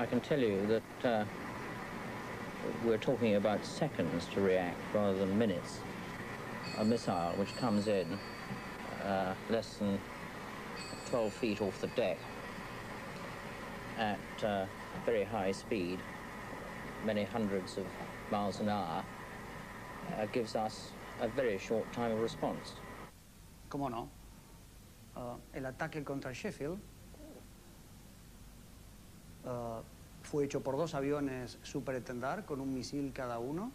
can tell you that we're talking about seconds to react rather than minutes. A missile which comes in less than 12 feet off the deck at very high speed, many hundreds of miles an hour, gives us a very short time of response. ¿Cómo no? El ataque contra Sheffield fue hecho por dos aviones Super-Etendard con un misil cada uno.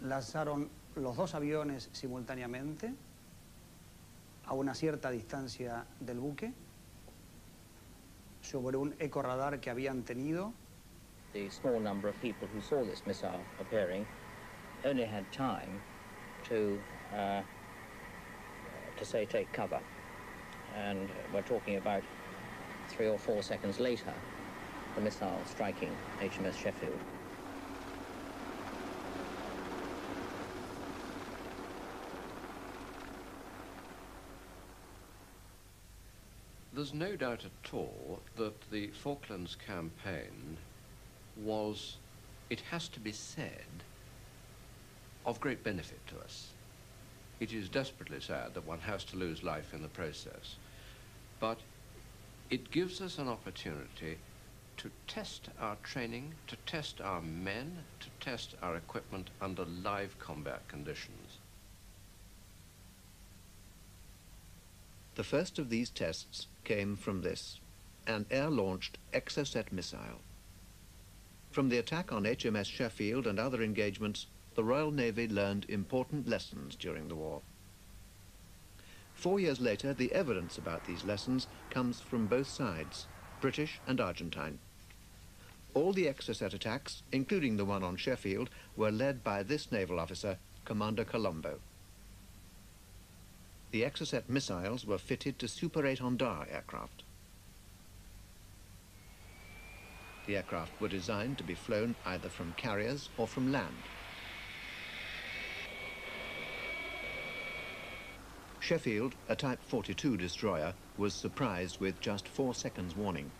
Lanzaron los dos aviones simultáneamente a una cierta distancia del buque sobre un ecoradar que habían tenido. The small number of people who saw this missile appearing only had time to say take cover, and we're talking about 3 or 4 seconds later the missile striking HMS Sheffield. There's no doubt at all that the Falklands campaign was, it has to be said, of great benefit to us. It is desperately sad that one has to lose life in the process, but it gives us an opportunity to test our training, to test our men, to test our equipment under live combat conditions. The first of these tests came from this, an air-launched Exocet missile. From the attack on HMS Sheffield and other engagements, the Royal Navy learned important lessons during the war. 4 years later, the evidence about these lessons comes from both sides, British and Argentine. All the Exocet attacks, including the one on Sheffield, were led by this naval officer, Commander Colombo. The Exocet missiles were fitted to Super 8 Honda aircraft. The aircraft were designed to be flown either from carriers or from land. Sheffield, a Type 42 destroyer, was surprised with just 4 seconds warning.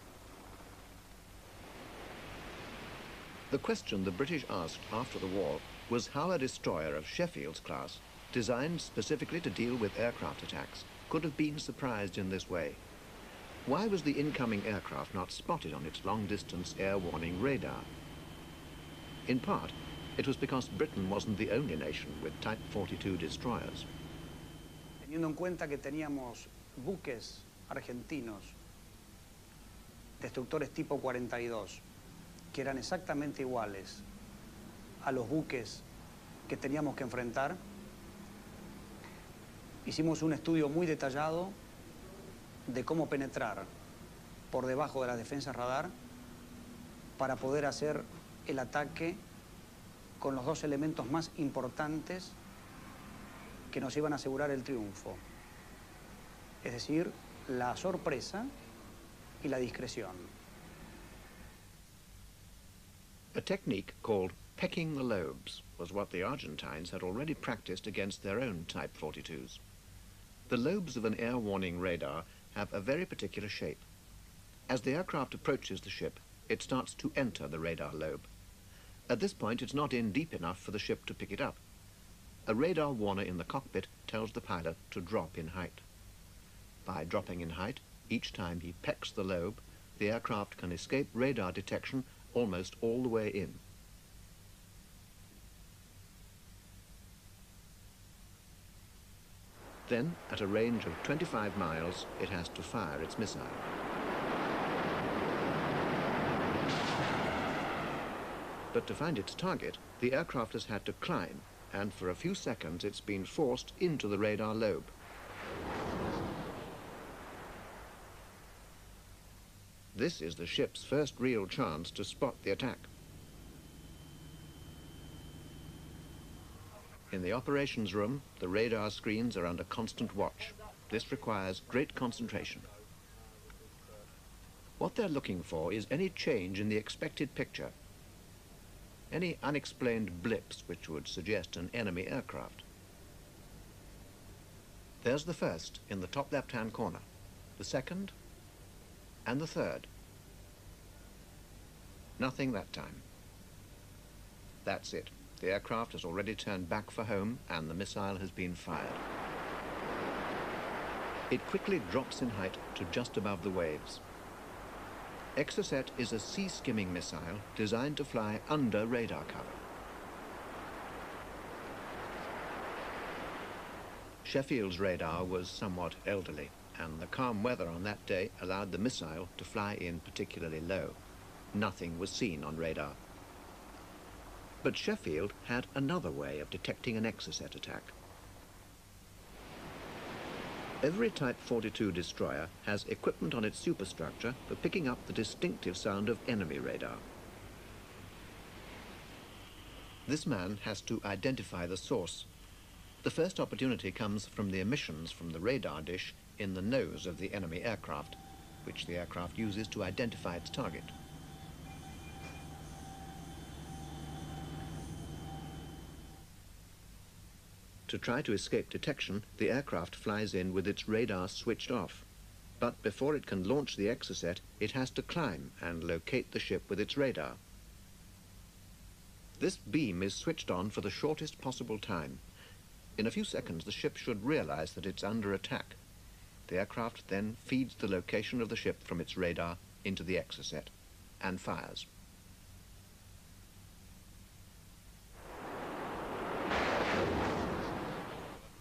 The question the British asked after the war was how a destroyer of Sheffield's class, designed specifically to deal with aircraft attacks, could have been surprised in this way. Why was the incoming aircraft not spotted on its long-distance air warning radar? In part, it was because Britain wasn't the only nation with Type 42 destroyers. Teniendo en cuenta que teníamos buques argentinos, destructores tipo 42, que eran exactamente iguales a los buques que teníamos que enfrentar, hicimos un estudio muy detallado de cómo penetrar por debajo de las defensas radar para poder hacer el ataque con los dos elementos más importantes que nos iban a asegurar el triunfo, es decir, la sorpresa y la discreción. A technique called pecking the lobes was what the Argentines had already practiced against their own Type 42s. The lobes of an air warning radar have a very particular shape. As the aircraft approaches the ship, it starts to enter the radar lobe. At this point, it's not in deep enough for the ship to pick it up. A radar warner in the cockpit tells the pilot to drop in height. By dropping in height, each time he pecks the lobe, the aircraft can escape radar detection almost all the way in. Then, at a range of 25 miles, it has to fire its missile. But to find its target, the aircraft has had to climb, and for a few seconds it's been forced into the radar lobe. This is the ship's first real chance to spot the attack. In the operations room, the radar screens are under constant watch. This requires great concentration. What they're looking for is any change in the expected picture, any unexplained blips which would suggest an enemy aircraft. There's the first in the top left-hand corner, the second, and the third. Nothing that time. That's it. The aircraft has already turned back for home and the missile has been fired. It quickly drops in height to just above the waves. Exocet is a sea-skimming missile designed to fly under radar cover. Sheffield's radar was somewhat elderly, and the calm weather on that day allowed the missile to fly in particularly low. Nothing was seen on radar. But Sheffield had another way of detecting an Exocet attack. Every Type 42 destroyer has equipment on its superstructure for picking up the distinctive sound of enemy radar. This man has to identify the source. The first opportunity comes from the emissions from the radar dish in the nose of the enemy aircraft, which the aircraft uses to identify its target. To try to escape detection, the aircraft flies in with its radar switched off. But before it can launch the Exocet, it has to climb and locate the ship with its radar. This beam is switched on for the shortest possible time. In a few seconds, the ship should realize that it's under attack. The aircraft then feeds the location of the ship from its radar into the Exocet and fires.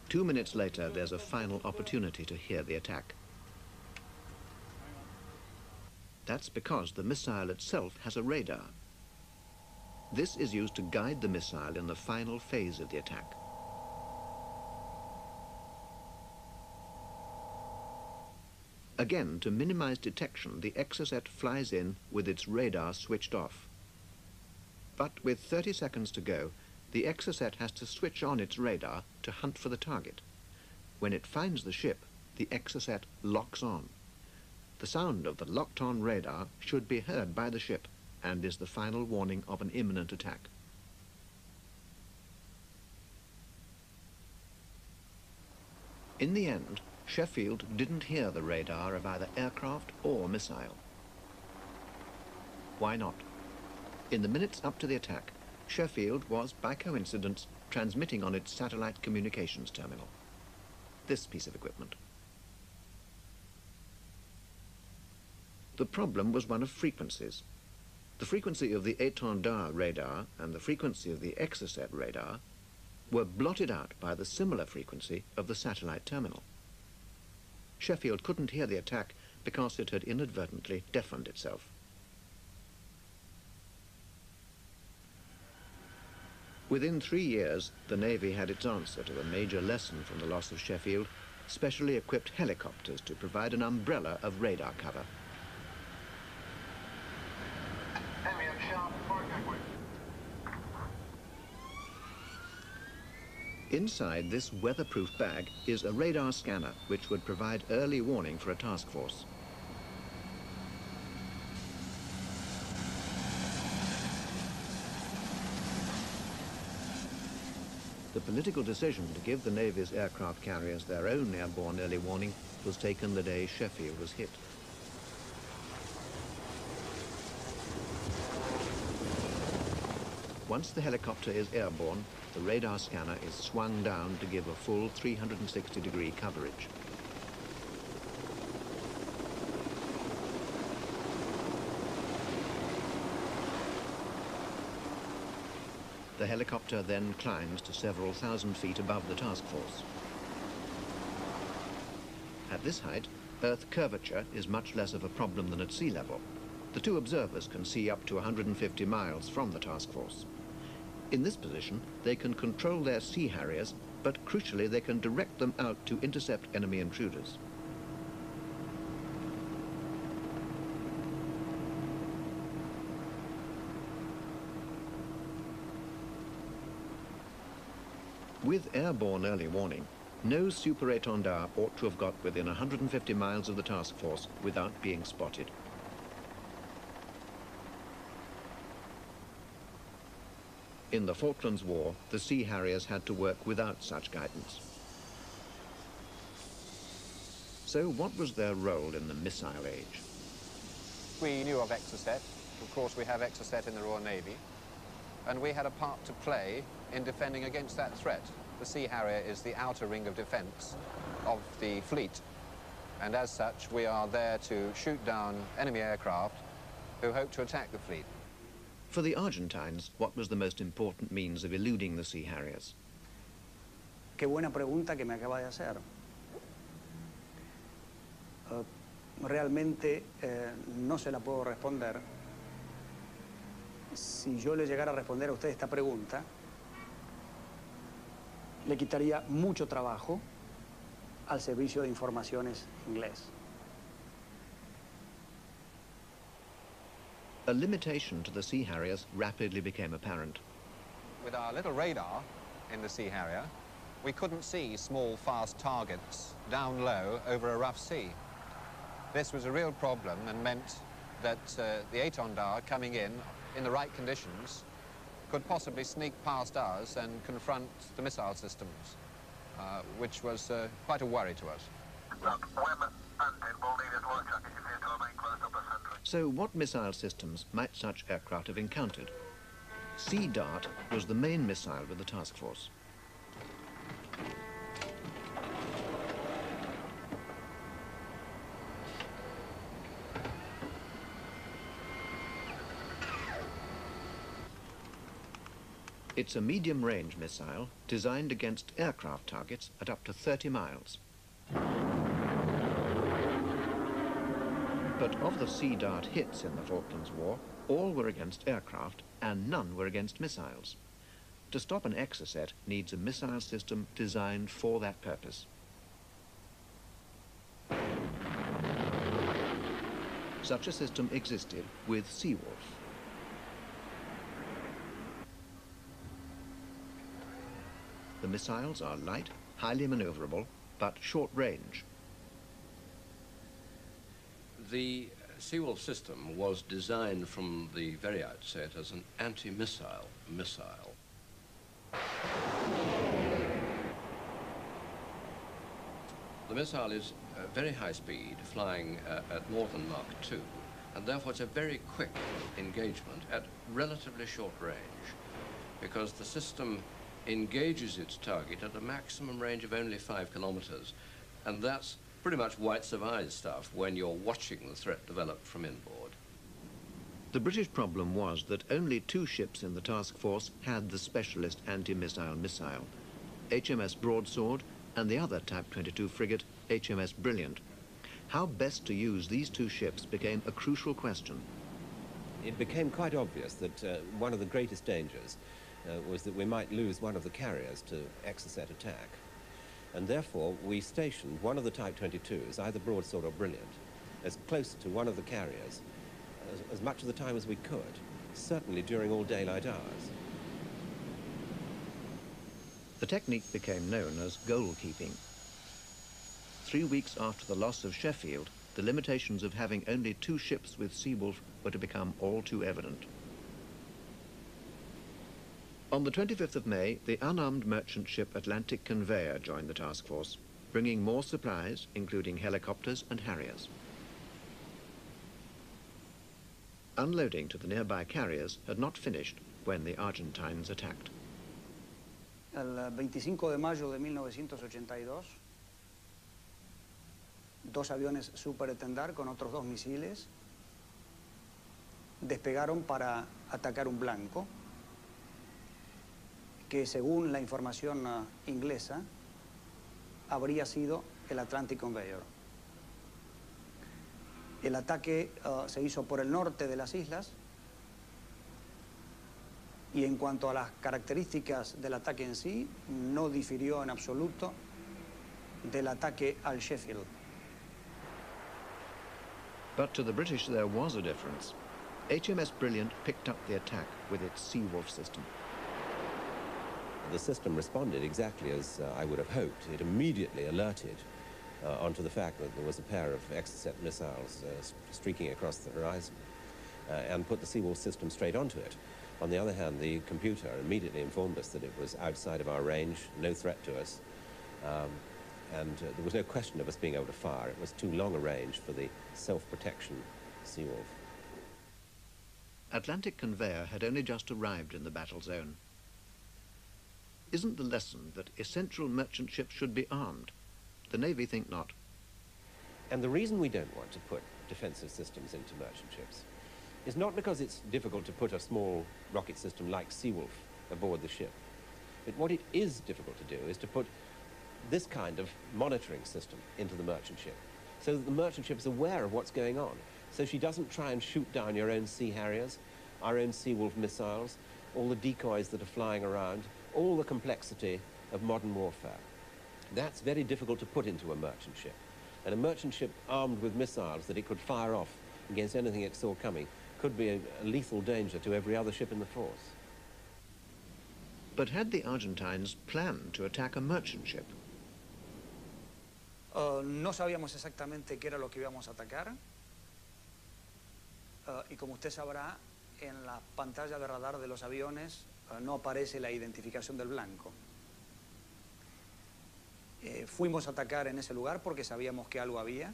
Two minutes later, there's a final opportunity to hear the attack. That's because the missile itself has a radar. This is used to guide the missile in the final phase of the attack. Again, to minimize detection, the Exocet flies in with its radar switched off. But with 30 seconds to go, the Exocet has to switch on its radar to hunt for the target. When it finds the ship, the Exocet locks on. The sound of the locked-on radar should be heard by the ship and is the final warning of an imminent attack. In the end, Sheffield didn't hear the radar of either aircraft or missile. Why not? In the minutes up to the attack, Sheffield was, by coincidence, transmitting on its satellite communications terminal. This piece of equipment. The problem was one of frequencies. The frequency of the Étendard radar and the frequency of the Exocet radar were blotted out by the similar frequency of the satellite terminal. Sheffield couldn't hear the attack because it had inadvertently deafened itself. Within 3 years, the Navy had its answer to the major lesson from the loss of Sheffield, specially equipped helicopters to provide an umbrella of radar cover. Inside this weatherproof bag is a radar scanner which would provide early warning for a task force. The political decision to give the Navy's aircraft carriers their own airborne early warning was taken the day Sheffield was hit. Once the helicopter is airborne, the radar scanner is swung down to give a full 360-degree coverage. The helicopter then climbs to several thousand feet above the task force. At this height, Earth curvature is much less of a problem than at sea level. The two observers can see up to 150 miles from the task force. In this position, they can control their sea harriers, but crucially they can direct them out to intercept enemy intruders. With airborne early warning, no Super Étendard ought to have got within 150 miles of the task force without being spotted. In the Falklands War, the Sea Harriers had to work without such guidance. So what was their role in the missile age? We knew of Exocet. Of course, we have Exocet in the Royal Navy, and we had a part to play in defending against that threat. The Sea Harrier is the outer ring of defense of the fleet, and as such, we are there to shoot down enemy aircraft who hope to attack the fleet. For the Argentines, what was the most important means of eluding the Sea Harriers? Qué buena pregunta que me acaba de hacer. Realmente no se la puedo responder. Si yo le llegara a responder a usted esta pregunta, le quitaría mucho trabajo al servicio de informaciones inglés. A limitation to the Sea Harriers rapidly became apparent. With our little radar in the Sea Harrier, we couldn't see small, fast targets down low over a rough sea. This was a real problem and meant that the Étendard coming in the right conditions could possibly sneak past us and confront the missile systems, which was quite a worry to us. So what missile systems might such aircraft have encountered? Sea Dart was the main missile with the task force. It's a medium-range missile designed against aircraft targets at up to 30 miles. But of the Sea Dart hits in the Falklands War, all were against aircraft and none were against missiles. To stop an Exocet needs a missile system designed for that purpose. Such a system existed with Seawolf. The missiles are light, highly maneuverable, but short range. The Seawolf system was designed from the very outset as an anti-missile missile. The missile is very high speed, flying at more than Mach 2, and therefore it's a very quick engagement at relatively short range, because the system engages its target at a maximum range of only 5 kilometers, and that's pretty much white surprise stuff when you're watching the threat develop from inboard. The British problem was that only 2 ships in the task force had the specialist anti-missile missile, HMS Broadsword and the other Type 22 frigate, HMS Brilliant. How best to use these 2 ships became a crucial question. It became quite obvious that one of the greatest dangers was that we might lose one of the carriers to Exocet attack. And therefore, we stationed one of the Type 22s, either Broadsword or Brilliant, as close to one of the carriers as much of the time as we could, certainly during all daylight hours. The technique became known as goalkeeping. 3 weeks after the loss of Sheffield, the limitations of having only 2 ships with Seawolf were to become all too evident. On the 25th of May, the unarmed merchant ship Atlantic Conveyor joined the task force, bringing more supplies, including helicopters and Harriers. Unloading to the nearby carriers had not finished when the Argentines attacked. El 25 de mayo de 1982, 2 aviones Super Étendard con otros 2 misiles despegaron para atacar un blanco que, según la información inglesa, habría sido el Atlantic Conveyor. El ataque se hizo por el norte de las islas y en cuanto a las características del ataque en sí, no difirió en absoluto del ataque al Sheffield. But to the British there was a difference. HMS Brilliant picked up the attack with its Seawolf system. The system responded exactly as I would have hoped. It immediately alerted onto the fact that there was a pair of Exocet missiles streaking across the horizon and put the Seawolf system straight onto it. On the other hand, the computer immediately informed us that it was outside of our range, no threat to us, and there was no question of us being able to fire. It was too long a range for the self-protection Seawolf. Atlantic Conveyor had only just arrived in the battle zone. Isn't the lesson that essential merchant ships should be armed? The Navy think not. And the reason we don't want to put defensive systems into merchant ships is not because it's difficult to put a small rocket system like Seawolf aboard the ship. But what it is difficult to do is to put this kind of monitoring system into the merchant ship so that the merchant ship is aware of what's going on. So she doesn't try and shoot down your own Sea Harriers, our own Seawolf missiles, all the decoys that are flying around, all the complexity of modern warfare. That's very difficult to put into a merchant ship. And a merchant ship armed with missiles that it could fire off against anything it saw coming could be a lethal danger to every other ship in the force. But had the Argentines planned to attack a merchant ship? No sabíamos exactamente qué era lo que íbamos a atacar. Y como usted sabrá, en la pantalla de radar de los aviones no aparece la identificación del blanco. Fuimos a atacar en ese lugar porque sabíamos que algo había.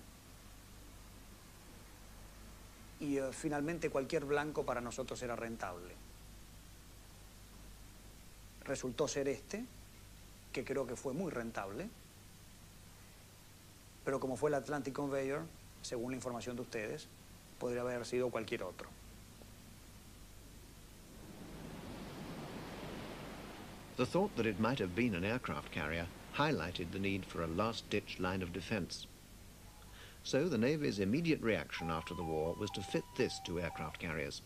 Y finalmente cualquier blanco para nosotros era rentable. Resultó ser este, que creo que fue muy rentable. Pero como fue el Atlantic Conveyor, según la información de ustedes, podría haber sido cualquier otro. The thought that it might have been an aircraft carrier highlighted the need for a last-ditch line of defense. So the Navy's immediate reaction after the war was to fit this to aircraft carriers.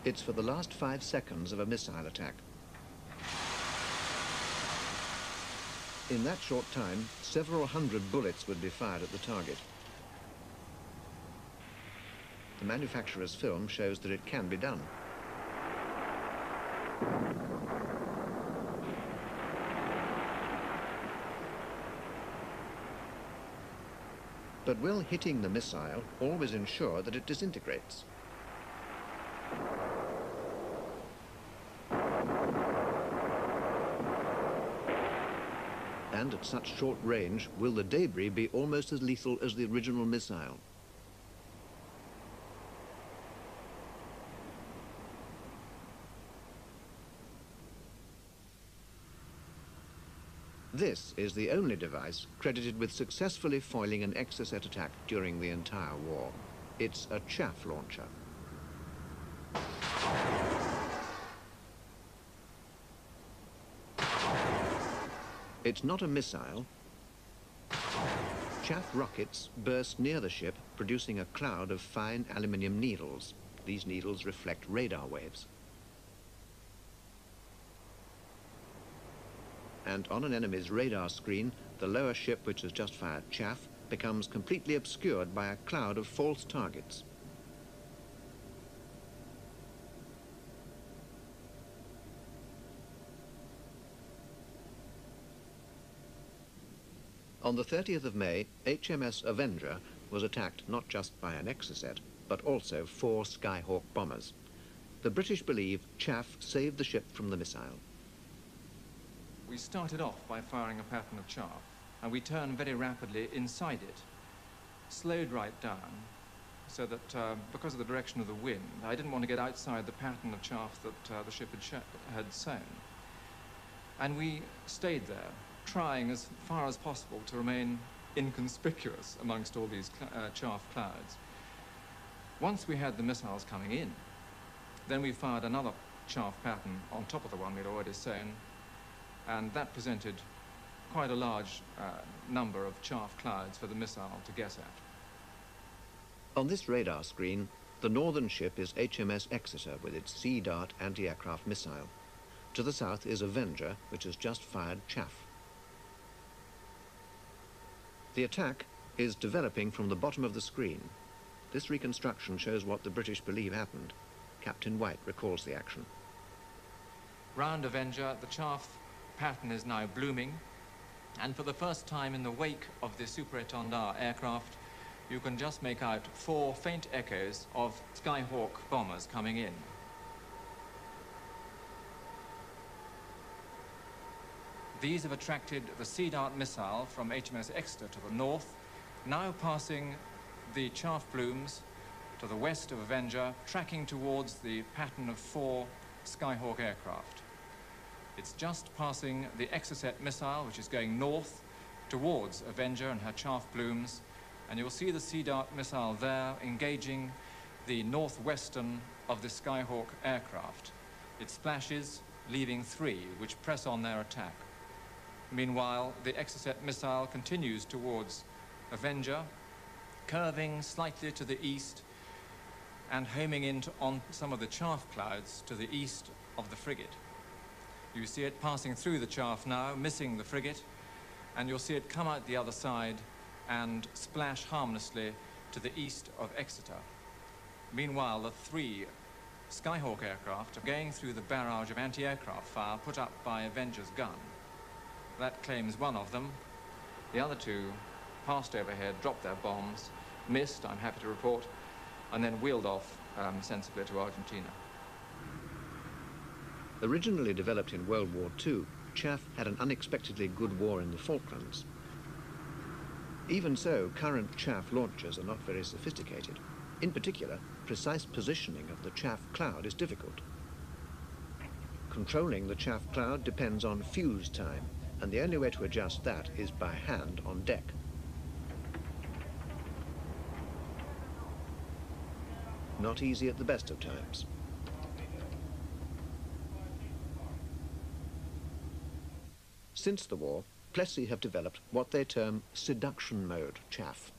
It's for the last 5 seconds of a missile attack. In that short time, several hundred bullets would be fired at the target. The manufacturer's film shows that it can be done. But will hitting the missile always ensure that it disintegrates? And at such short range, will the debris be almost as lethal as the original missile? This is the only device credited with successfully foiling an Exocet attack during the entire war. It's a chaff launcher. It's not a missile. Chaff rockets burst near the ship, producing a cloud of fine aluminium needles. These needles reflect radar waves. And on an enemy's radar screen, the lower ship which has just fired chaff becomes completely obscured by a cloud of false targets. On the 30th of May, HMS Avenger was attacked not just by an Exocet, but also 4 Skyhawk bombers. The British believe chaff saved the ship from the missile. We started off by firing a pattern of chaff, and we turned very rapidly inside it, slowed right down, so that because of the direction of the wind, I didn't want to get outside the pattern of chaff that the ship had sown. And we stayed there, trying as far as possible to remain inconspicuous amongst all these chaff clouds. Once we had the missiles coming in, then we fired another chaff pattern on top of the one we'd already sown, and that presented quite a large number of chaff clouds for the missile to get at. On this radar screen, the northern ship is HMS Exeter with its Sea Dart anti-aircraft missile. To the south is Avenger, which has just fired chaff. The attack is developing from the bottom of the screen. This reconstruction shows what the British believe happened. Captain White recalls the action. Round Avenger, the chaff pattern is now blooming, and for the first time in the wake of the Super Étendard aircraft, you can just make out 4 faint echoes of Skyhawk bombers coming in. These have attracted the Sea Dart missile from HMS Exeter to the north, now passing the chaff plumes to the west of Avenger, tracking towards the pattern of 4 Skyhawk aircraft. It's just passing the Exocet missile, which is going north towards Avenger and her chaff plumes, and you'll see the Sea Dart missile there engaging the northwestern of the Skyhawk aircraft. It splashes, leaving 3, which press on their attack. Meanwhile, the Exocet missile continues towards Avenger, curving slightly to the east and homing in on some of the chaff clouds to the east of the frigate. You see it passing through the chaff now, missing the frigate, and you'll see it come out the other side and splash harmlessly to the east of Exeter. Meanwhile, the 3 Skyhawk aircraft are going through the barrage of anti-aircraft fire put up by Avenger's gun. That claims 1 of them. The other 2 passed overhead, dropped their bombs, missed, I'm happy to report, and then wheeled off sensibly to Argentina. Originally developed in World War II, chaff had an unexpectedly good war in the Falklands. Even so, current chaff launchers are not very sophisticated. In particular, precise positioning of the chaff cloud is difficult. Controlling the chaff cloud depends on fuse time, and the only way to adjust that is by hand on deck. Not easy at the best of times. Since the war, Plessy have developed what they term seduction mode chaff.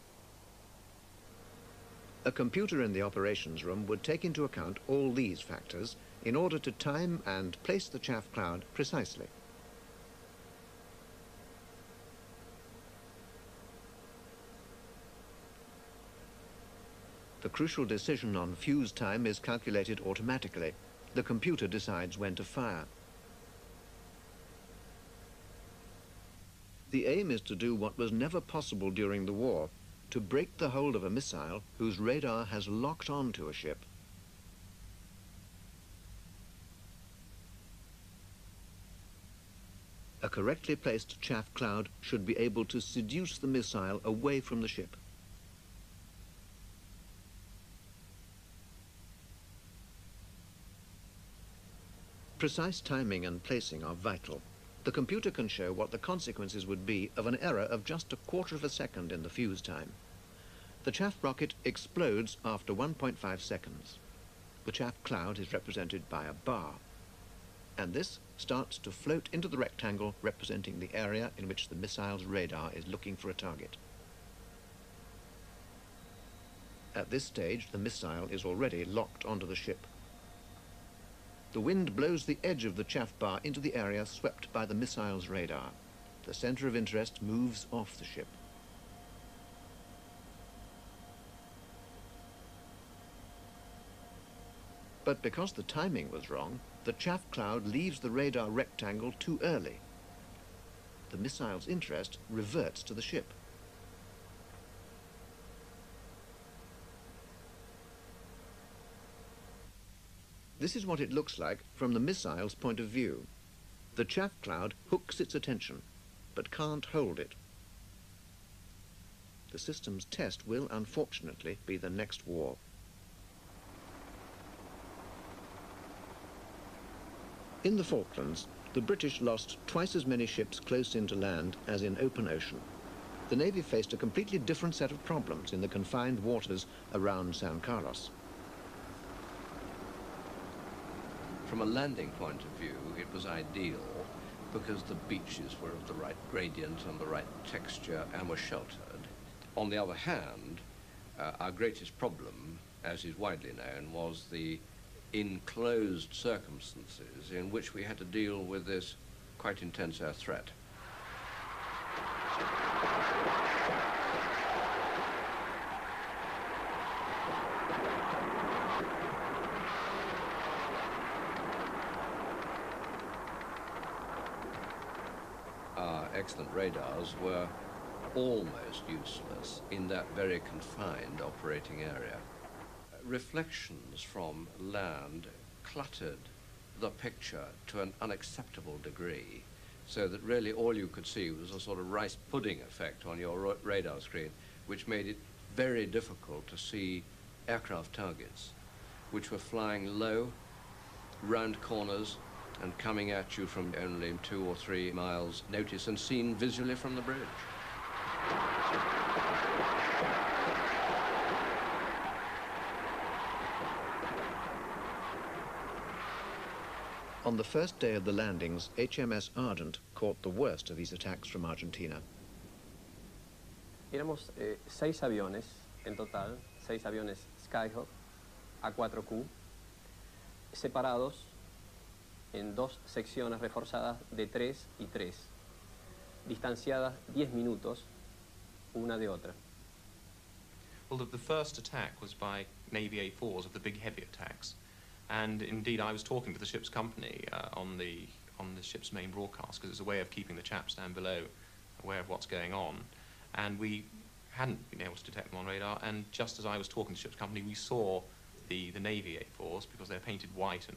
A computer in the operations room would take into account all these factors in order to time and place the chaff cloud precisely. The crucial decision on fuse time is calculated automatically. The computer decides when to fire. The aim is to do what was never possible during the war, to break the hold of a missile whose radar has locked on to a ship. A correctly placed chaff cloud should be able to seduce the missile away from the ship. Precise timing and placing are vital. The computer can show what the consequences would be of an error of just 1/4 of a second in the fuse time. The chaff rocket explodes after 1.5 seconds. The chaff cloud is represented by a bar, and this starts to float into the rectangle representing the area in which the missile's radar is looking for a target. At this stage, the missile is already locked onto the ship. The wind blows the edge of the chaff bar into the area swept by the missile's radar. The center of interest moves off the ship. But because the timing was wrong, the chaff cloud leaves the radar rectangle too early. The missile's interest reverts to the ship. This is what it looks like from the missile's point of view. The chaff cloud hooks its attention, but can't hold it. The system's test will, unfortunately, be the next war. In the Falklands, the British lost twice as many ships close in to land as in open ocean. The Navy faced a completely different set of problems in the confined waters around San Carlos. From a landing point of view, it was ideal because the beaches were of the right gradient and the right texture and were sheltered. On the other hand, our greatest problem, as is widely known, was the enclosed circumstances in which we had to deal with this quite intense air threat. Excellent radars were almost useless in that very confined operating area. Reflections from land cluttered the picture to an unacceptable degree, so that really all you could see was a sort of rice pudding effect on your radar screen, which made it very difficult to see aircraft targets, which were flying low, round corners, and coming at you from only 2 or 3 miles notice and seen visually from the bridge. On the first day of the landings, HMS Ardent caught the worst of these attacks from Argentina. Éramos 6 aviones en total, 6 aviones Skyhawk A4Q, separados en 2 secciones reforzadas de 3 y 3, distanciadas 10 minutos una de otra. Well, the first attack was by Navy A4s of the big heavy attacks. And indeed, I was talking to the ship's company on the ship's main broadcast, because it's a way of keeping the chaps down below aware of what's going on. And we hadn't been able to detect them on radar, and just as I was talking to the ship's company, we saw the Navy A4s, because they're painted white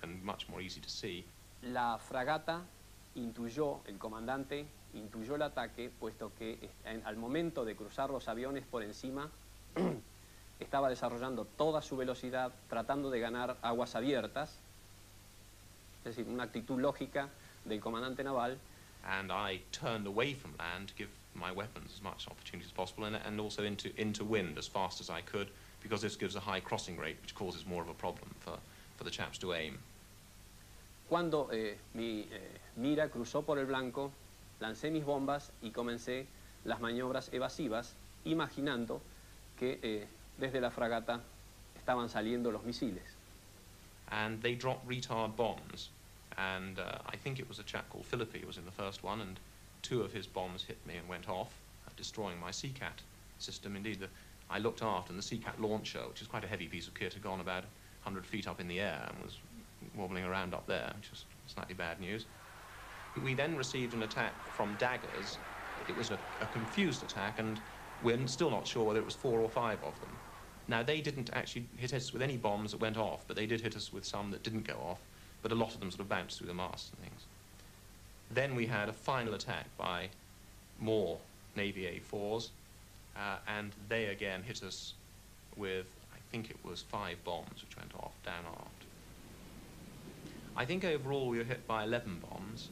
and much more easy to see. La fragata intuyó, el comandante intuyó el ataque, puesto que al momento de cruzar los aviones por encima, estaba desarrollando toda su velocidad, tratando de ganar aguas abiertas, es decir, una actitud lógica del comandante naval. And I turned away from land to give my weapons as much opportunity as possible, and also into wind as fast as I could, because this gives a high crossing rate, which causes more of a problem for the chaps to aim. Cuando mi mira cruzó por el blanco, lancé mis bombas y comencé las maniobras evasivas, imaginando que desde la fragata estaban saliendo los misiles. And they dropped retard bombs, and I think it was a chap called Philippi was in the first one, and 2 of his bombs hit me and went off, destroying my Seacat system. Indeed, I looked after, and the Seacat launcher, which is quite a heavy piece of kit, had gone about 100 feet up in the air and was wobbling around up there, which was slightly bad news. We then received an attack from daggers. It was a confused attack, and we're still not sure whether it was 4 or 5 of them. Now, they didn't actually hit us with any bombs that went off, but they did hit us with some that didn't go off, but a lot of them sort of bounced through the masts and things. Then we had a final attack by more Navy A4s, and they again hit us with, I think it was 5 bombs which went off down aft. I think overall we were hit by 11 bombs.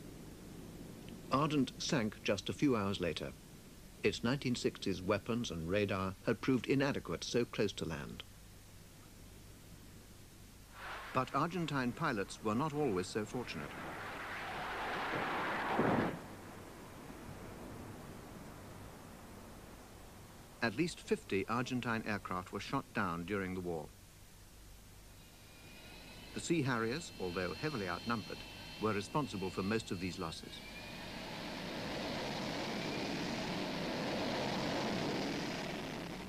Ardent sank just a few hours later. Its 1960s weapons and radar had proved inadequate so close to land. But Argentine pilots were not always so fortunate. At least 50 Argentine aircraft were shot down during the war. The Sea Harriers, although heavily outnumbered, were responsible for most of these losses.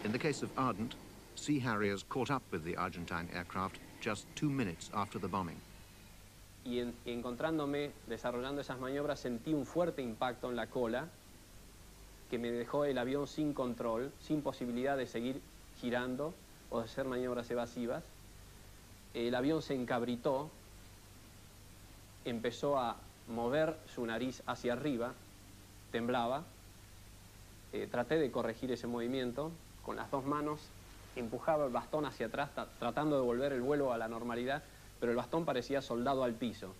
In the case of Ardent, Sea Harriers caught up with the Argentine aircraft just 2 minutes after the bombing. Y encontrándome desarrollando esas maniobras, sentí un fuerte impacto en la cola que me dejó el avión sin control, sin posibilidad de seguir girando o de hacer maniobras evasivas. El avión se encabritó, empezó a mover su nariz hacia arriba, temblaba. Traté de corregir ese movimiento. Con las 2 manos empujaba el bastón hacia atrás, tratando de volver el vuelo a la normalidad, pero el bastón parecía soldado al piso.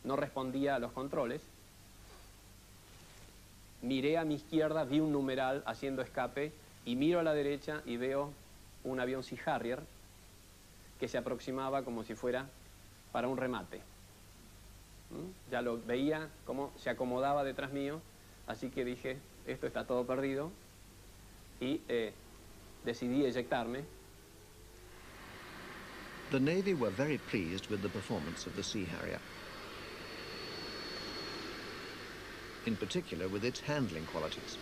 No respondía a los controles. Miré a mi izquierda, vi un numeral haciendo escape, y miro a la derecha y veo un avión Sea Harrier que se aproximaba como si fuera para un remate. Ya lo veía cómo se acomodaba detrás mío, así que dije, esto está todo perdido, y decidí eyectarme. The Navy were very pleased with the performance of the Sea Harrier, in particular with its handling qualities.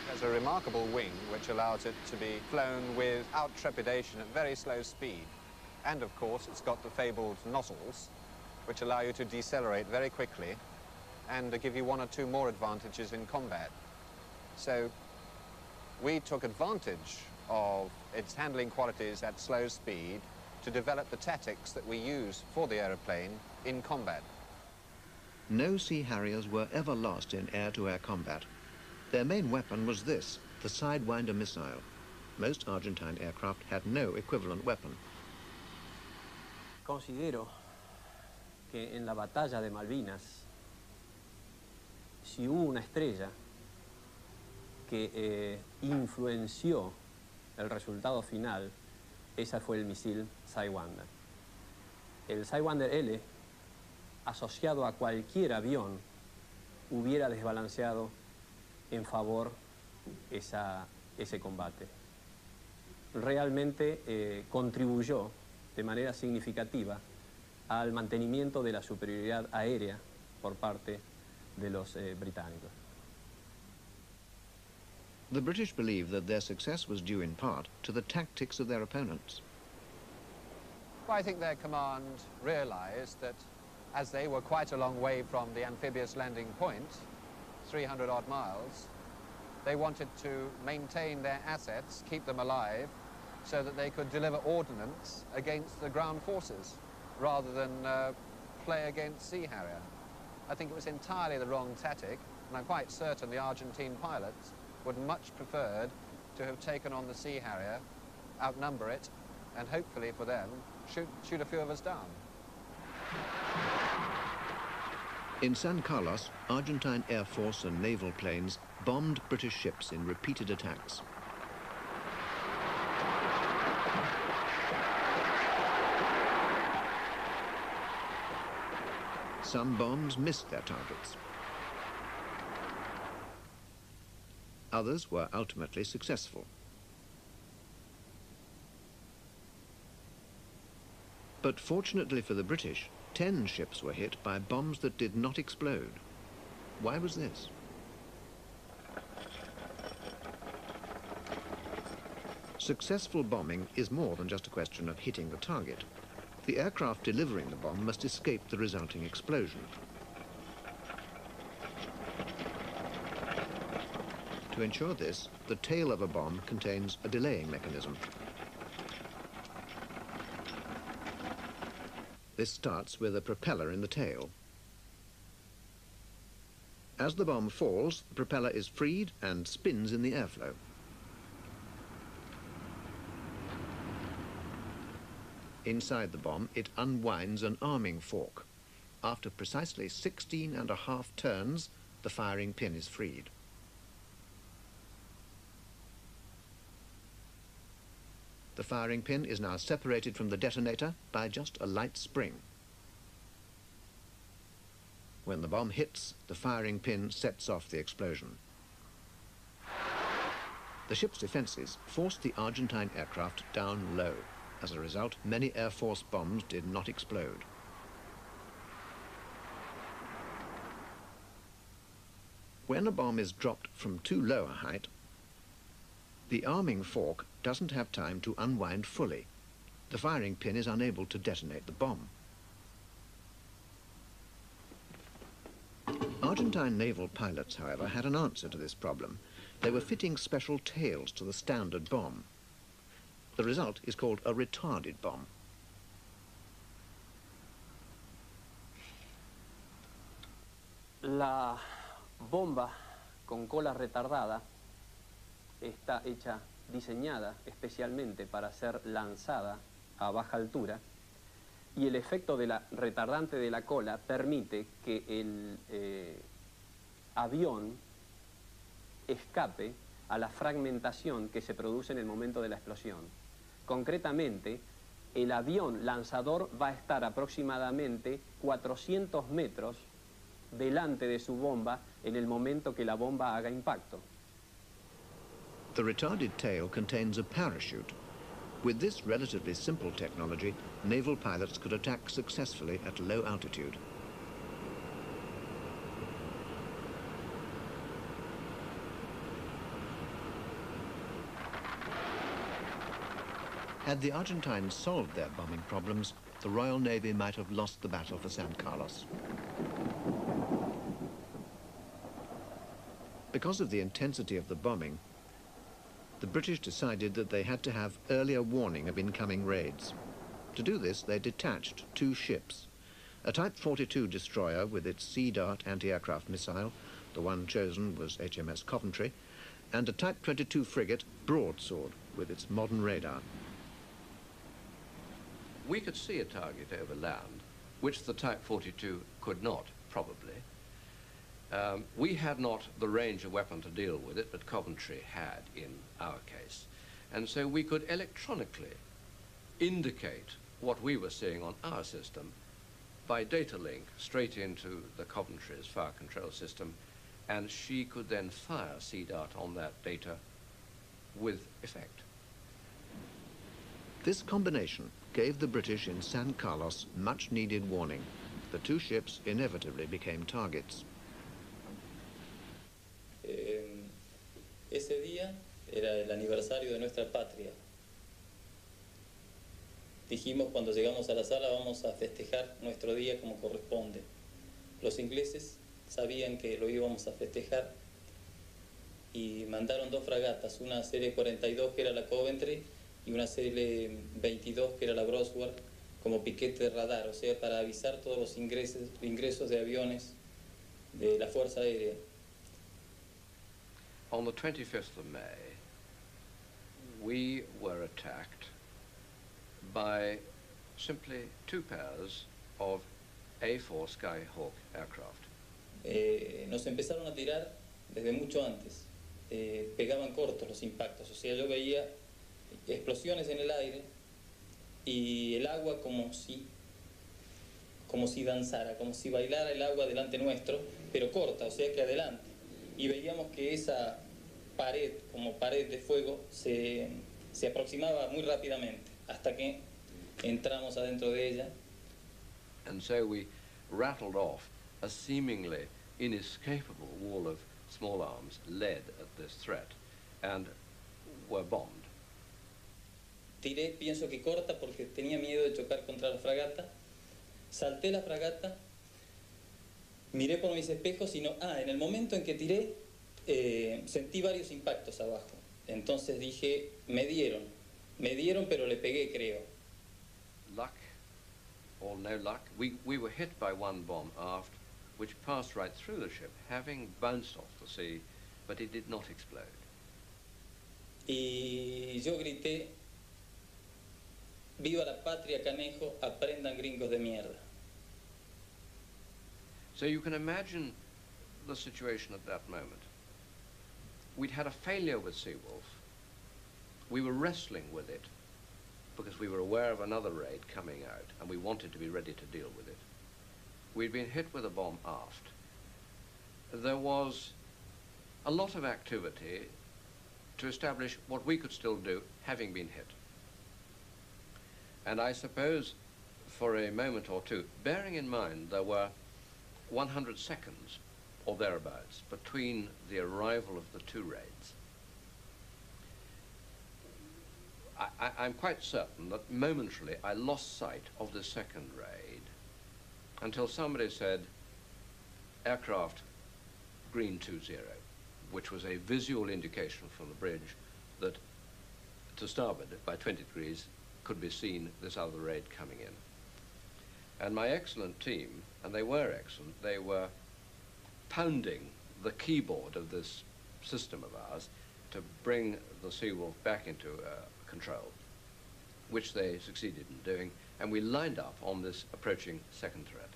There's a remarkable wing which allows it to be flown without trepidation at very slow speed. And of course it's got the fabled nozzles which allow you to decelerate very quickly and give you 1 or 2 more advantages in combat. So we took advantage of its handling qualities at slow speed to develop the tactics that we use for the aeroplane in combat. no Sea Harriers were ever lost in air-to-air combat. Their main weapon was this, the Sidewinder missile. Most Argentine aircraft had no equivalent weapon. Considero que en la batalla de Malvinas, si hubo una estrella que influenció el resultado final, esa fue el misil Sidewinder. El Sidewinder L, asociado a cualquier avión, hubiera desbalanceado en favor ese combate. Realmente contribuyó de manera significativa al mantenimiento de la superioridad aérea por parte de los británicos. The British believed that their success was due in part to the tactics of their opponents. Well, I think their command realized that as they were quite a long way from the amphibious landing point, 300 odd miles, they wanted to maintain their assets, keep them alive, so that they could deliver ordnance against the ground forces rather than play against Sea Harrier. I think it was entirely the wrong tactic, and I'm quite certain the Argentine pilots would much preferred to have taken on the Sea Harrier, outnumber it, and hopefully for them, shoot a few of us down. In San Carlos, Argentine Air Force and naval planes bombed British ships in repeated attacks. Some bombs missed their targets. Others were ultimately successful. But fortunately for the British, 10 ships were hit by bombs that did not explode. Why was this? Successful bombing is more than just a question of hitting the target. The aircraft delivering the bomb must escape the resulting explosion. To ensure this, the tail of a bomb contains a delaying mechanism. This starts with a propeller in the tail. As the bomb falls, the propeller is freed and spins in the airflow. Inside the bomb, it unwinds an arming fork. After precisely 16.5 turns, the firing pin is freed. The firing pin is now separated from the detonator by just a light spring. When the bomb hits, the firing pin sets off the explosion. The ship's defenses forced the Argentine aircraft down low. As a result, many Air Force bombs did not explode. When a bomb is dropped from too low a height, the arming fork doesn't have time to unwind fully. The firing pin is unable to detonate the bomb. Argentine naval pilots, however, had an answer to this problem. They were fitting special tails to the standard bomb. The result is called a retarded bomb. La bomba con cola retardada está diseñada especialmente para ser lanzada a baja altura, y el efecto de la retardante de la cola permite que el avión escape a la fragmentación que se produce en el momento de la explosión. Concretamente, el avión lanzador va a estar aproximadamente 400 metros delante de su bomba en el momento que la bomba haga impacto. The retarded tail contains a parachute. With this relatively simple technology, naval pilots could attack successfully at low altitude. Had the Argentines solved their bombing problems, the Royal Navy might have lost the battle for San Carlos. Because of the intensity of the bombing, the British decided that they had to have earlier warning of incoming raids. To do this, they detached 2 ships, A Type 42 destroyer with its Sea Dart anti-aircraft missile, the one chosen was HMS Coventry, and a Type 22 frigate, Broadsword, with its modern radar. We could see a target over land, which the Type 42 could not, probably. We had not the range of weapon to deal with it, but Coventry had in our case. And so we could electronically indicate what we were seeing on our system by data link straight into the Coventry's fire control system, and she could then fire Sea Dart on that data with effect. This combination gave the British in San Carlos much-needed warning. The two ships inevitably became targets. Ese día era el aniversario de nuestra patria. Dijimos cuando llegamos a la sala vamos a festejar nuestro día como corresponde. Los ingleses sabían que lo íbamos a festejar y mandaron dos fragatas, una serie 42 que era la Coventry y una serie 22 que era la Broadsword, como piquete de radar, o sea, para avisar todos los ingresos de aviones de la Fuerza Aérea. On the 25th of May, we were attacked by simply two pairs of A4 Skyhawk aircraft. Nos empezaron a tirar desde mucho antes. Pegaban cortos los impactos, o sea, yo veía explosiones en el aire y el agua como si danzara, como si bailara el agua delante nuestro, pero corta, o sea que adelante. Y veíamos que esa pared, como pared de fuego, se aproximaba muy rápidamente, hasta que entramos adentro de ella. And so we rattled off a seemingly inescapable wall of small arms led at this threat and were bombed. Tiré, pienso que corta, porque tenía miedo de chocar contra la fragata. Salté la fragata, miré por mis espejos y en el momento en que tiré, sentí varios impactos abajo. Entonces dije, me dieron, pero le pegué, creo. Luck or no luck, we were hit by one bomb aft, which passed right through the ship, having bounced off the sea, but it did not explode. Y yo grité, viva la patria, canejo, aprendan gringos de mierda. So you can imagine the situation at that moment. We'd had a failure with Seawolf. We were wrestling with it because we were aware of another raid coming out and we wanted to be ready to deal with it. We'd been hit with a bomb aft. There was a lot of activity to establish what we could still do, having been hit. And I suppose for a moment or two, bearing in mind there were 100 seconds or thereabouts between the arrival of the two raids, I'm quite certain that momentarily I lost sight of the second raid until somebody said, aircraft green 20, which was a visual indication from the bridge that to starboard by 20 degrees could be seen this other raid coming in. And my excellent team, and they were excellent, they were pounding the keyboard of this system of ours to bring the Seawolf back into control, which they succeeded in doing, and we lined up on this approaching second threat.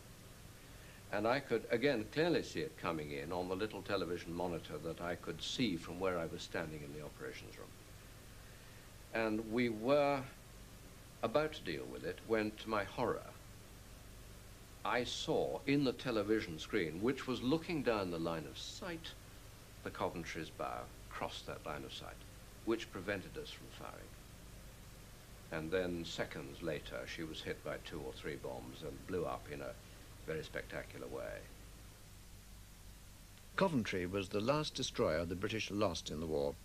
And I could, again, clearly see it coming in on the little television monitor that I could see from where I was standing in the operations room. And we were about to deal with it when, to my horror, I saw in the television screen, which was looking down the line of sight, the Coventry's bow crossed that line of sight, which prevented us from firing. And then seconds later, she was hit by 2 or 3 bombs and blew up in a very spectacular way. Coventry was the last destroyer the British lost in the war.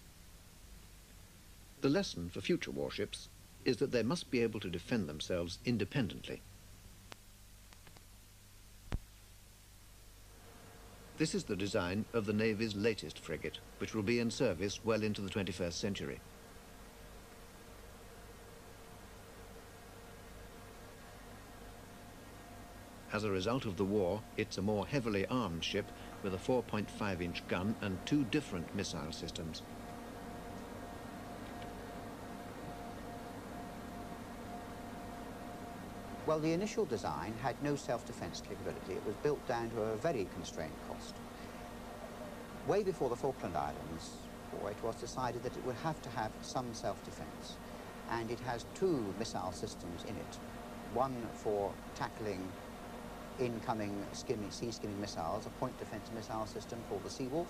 The lesson for future warships is that they must be able to defend themselves independently. This is the design of the Navy's latest frigate, which will be in service well into the 21st century. As a result of the war, it's a more heavily armed ship with a 4.5-inch gun and 2 different missile systems. Well, the initial design had no self-defense capability. It was built down to a very constrained cost. Way before the Falkland Islands, it was decided that it would have to have some self-defense. And it has 2 missile systems in it. One for tackling incoming sea-skimming missiles, a point defense missile system called the Seawolf.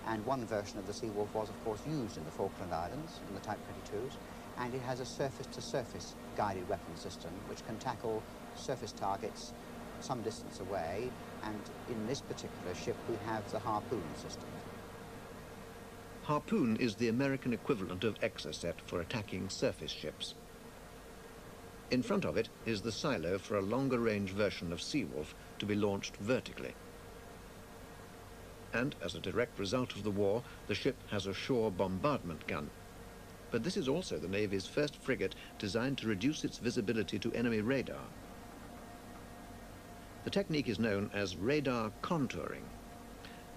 And one version of the Seawolf was, of course, used in the Falkland Islands, in the Type 22s. And it has a surface-to-surface guided weapon system which can tackle surface targets some distance away, and in this particular ship we have the Harpoon system. Harpoon is the American equivalent of Exocet for attacking surface ships. In front of it is the silo for a longer-range version of Seawolf to be launched vertically. And as a direct result of the war, the ship has a shore bombardment gun. But this is also the Navy's first frigate designed to reduce its visibility to enemy radar. The technique is known as radar contouring.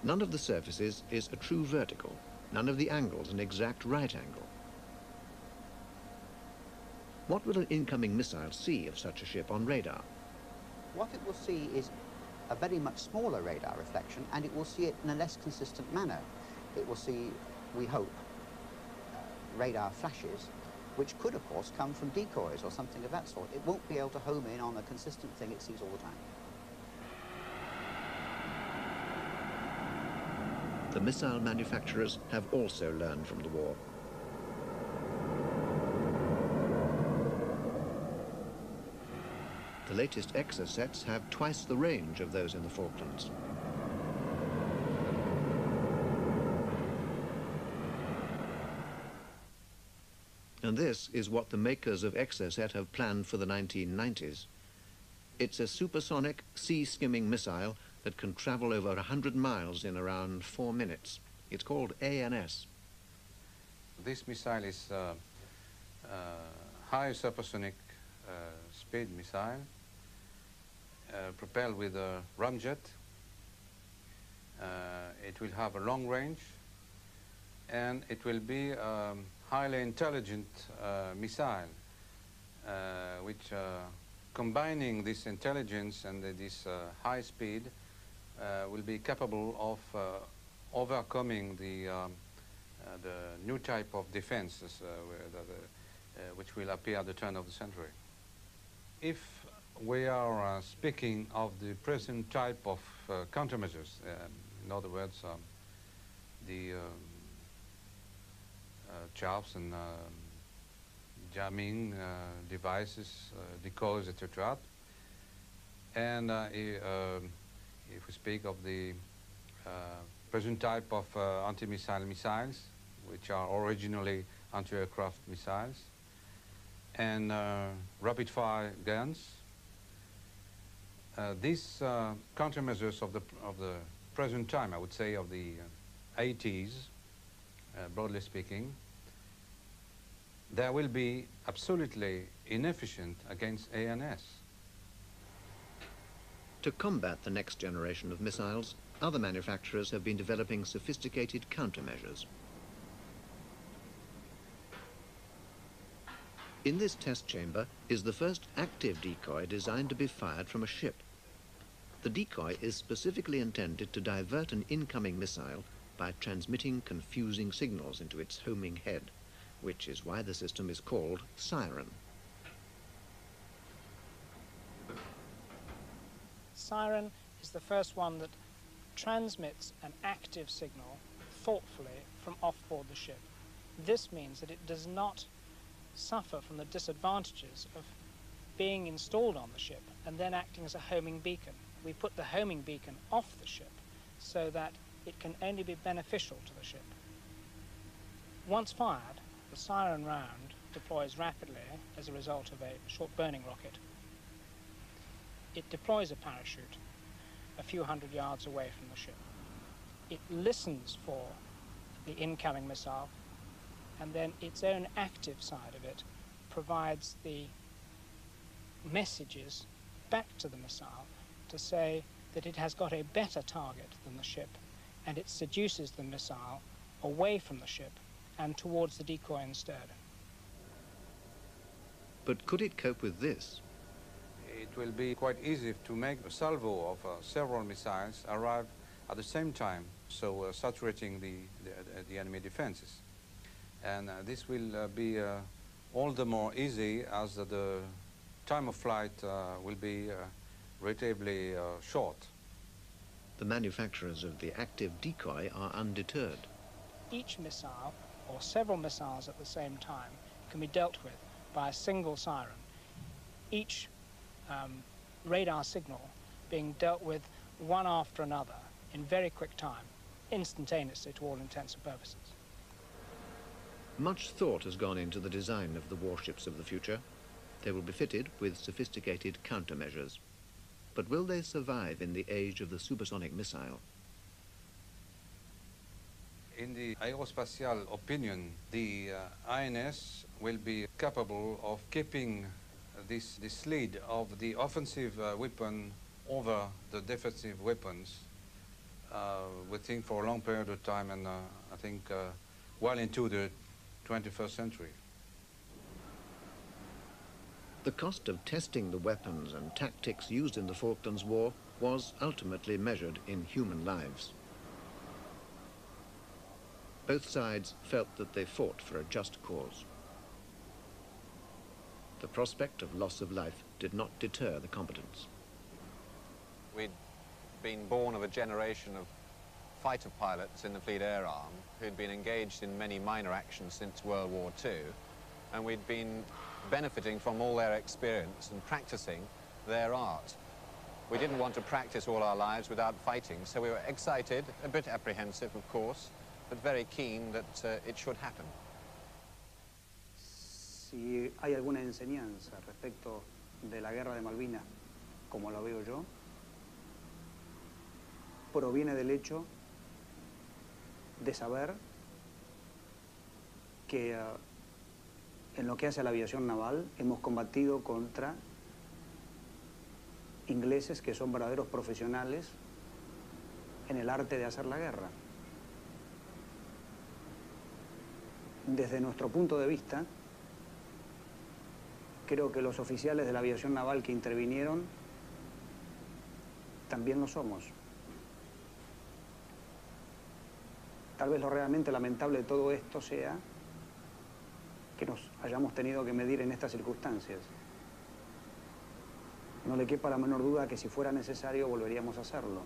None of the surfaces is a true vertical, none of the angles an exact right angle. What will an incoming missile see of such a ship on radar? What it will see is a very much smaller radar reflection, and it will see it in a less consistent manner. It will see, we hope, radar flashes, which could, of course, come from decoys or something of that sort. It won't be able to home in on a consistent thing it sees all the time. The missile manufacturers have also learned from the war. The latest Exocets have twice the range of those in the Falklands. And this is what the makers of Exocet have planned for the 1990s. It's a supersonic sea-skimming missile that can travel over 100 miles in around 4 minutes. It's called ANS. This missile is a high supersonic speed missile propelled with a ramjet. It will have a long range, and it will be highly intelligent missile, which combining this intelligence and this high speed will be capable of overcoming the new type of defenses which will appear at the turn of the century. If we are speaking of the present type of countermeasures, in other words, the chaffs and jamming devices, decoys, etc. And if we speak of the present type of anti-missile missiles, which are originally anti-aircraft missiles, and rapid-fire guns, these countermeasures of the present time, I would say of the 80s, broadly speaking, they will be absolutely inefficient against ANS. To combat the next generation of missiles, other manufacturers have been developing sophisticated countermeasures. In this test chamber is the first active decoy designed to be fired from a ship. The decoy is specifically intended to divert an incoming missile by transmitting confusing signals into its homing head, which is why the system is called Siren. Siren is the first one that transmits an active signal thoughtfully from off-board the ship. This means that it does not suffer from the disadvantages of being installed on the ship and then acting as a homing beacon. We put the homing beacon off the ship so that it can only be beneficial to the ship. Once fired, the Siren round deploys rapidly as a result of a short burning rocket. It deploys a parachute a few hundred yards away from the ship. It listens for the incoming missile, and then its own active side of it provides the messages back to the missile to say that it has got a better target than the ship, and it seduces the missile away from the ship and towards the decoy instead. But could it cope with this? It will be quite easy to make a salvo of several missiles arrive at the same time, so saturating the enemy defenses. And this will be all the more easy as the time of flight will be relatively short. The manufacturers of the active decoy are undeterred. Each missile, or several missiles at the same time, can be dealt with by a single siren. Each radar signal being dealt with one after another in very quick time, instantaneously to all intents and purposes. Much thought has gone into the design of the warships of the future. They will be fitted with sophisticated countermeasures. But will they survive in the age of the supersonic missile? In the aerospatial opinion, the INS will be capable of keeping this lead of the offensive weapon over the defensive weapons, we think, for a long period of time, and I think well into the 21st century. The cost of testing the weapons and tactics used in the Falklands War was ultimately measured in human lives. Both sides felt that they fought for a just cause. The prospect of loss of life did not deter the combatants. We'd been born of a generation of fighter pilots in the Fleet Air Arm who'd been engaged in many minor actions since World War II, and we'd been benefiting from all their experience and practicing their art. We didn't want to practice all our lives without fighting, so we were excited, a bit apprehensive, of course, but very keen that it should happen. Si hay alguna enseñanza respecto de la guerra de Malvinas, como la veo yo, proviene del hecho de saber que en lo que hace a la aviación naval hemos combatido contra ingleses que son verdaderos profesionales en el arte de hacer la guerra. Desde nuestro punto de vista, creo que los oficiales de la aviación naval que intervinieron también lo somos. Tal vez lo realmente lamentable de todo esto sea que nos hayamos tenido que medir en estas circunstancias. No le quepa la menor duda que si fuera necesario volveríamos a hacerlo.